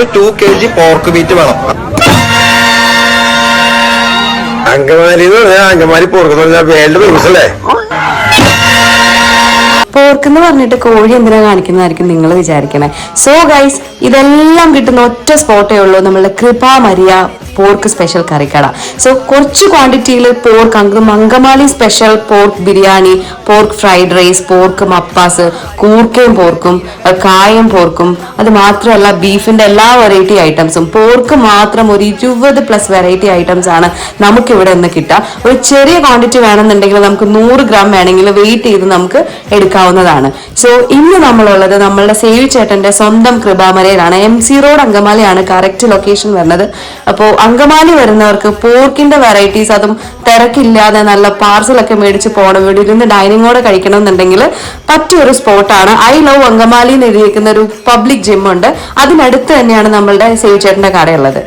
ഒരു 2 kg pork meet വേണം. Angamaly Angamaly pork എന്ന് പറഞ്ഞാൽ വേൾഡ് ഫേമസ് അല്ലേ? പോർക്ക് എന്ന് പറഞ്ഞിട്ട് കോഴി എന്തിനാ കാണിക്കുന്നതായിരിക്കും നിങ്ങൾ വിചാരിക്കണേ. സോ ഗൈസ്, ഇതെല്ലാം കിട്ടുന്ന ഒറ്റ സ്പോട്ടേ ഉള്ളൂ, നമ്മളുടെ കൃപാ മരിയ പോർക്ക് സ്പെഷ്യൽ കറിക്കട. സോ കുറച്ച് ക്വാണ്ടിറ്റിയിൽ pork Angamaly special pork biryani, pork fried rice, pork mappas, കൂർക്കയും പോർക്കും, കായം പോർക്കും, അത് മാത്രമല്ല ബീഫിന്റെ എല്ലാ വെറൈറ്റി ഐറ്റംസും, പോർക്ക് മാത്രം ഒരു 20+ വെറൈറ്റി ഐറ്റംസ് ആണ് നമുക്കിവിടെ നിന്ന് കിട്ടുക. ഒരു ചെറിയ ക്വാണ്ടിറ്റി വേണമെന്നുണ്ടെങ്കിൽ നമുക്ക് 100 ഗ്രാം വേണമെങ്കിൽ വെയിറ്റ് ചെയ്ത് നമുക്ക് എടുക്കാവുന്നതാണ്. സോ ഇന്ന് നമ്മളുള്ളത് നമ്മളുടെ സേവി ചേട്ടന്റെ സ്വന്തം കൃപാമരയിലാണ്. MC റോഡ് അങ്കമാലിയാണ് കറക്റ്റ് ലൊക്കേഷൻ വരുന്നത്. അപ്പോൾ അങ്കമാലി വരുന്നവർക്ക് പോർക്കിന്റെ വെറൈറ്റീസ് അതും തിരക്കില്ലാതെ നല്ല പാർസലൊക്കെ മേടിച്ച് പോകണം, ഇവിടെ ഇരുന്ന് ഡൈനിങ്ങോടെ കഴിക്കണം എന്നുണ്ടെങ്കിൽ പറ്റിയൊരു സ്പോട്ടാണ്. ഐ ലവ് അങ്കമാലി എന്ന് എഴുതിയിരിക്കുന്ന ഒരു പബ്ലിക് ജിം ഉണ്ട്, അതിനടുത്ത് തന്നെയാണ് നമ്മളുടെ സേവി ചേട്ടന്റെ കടയുള്ളത്.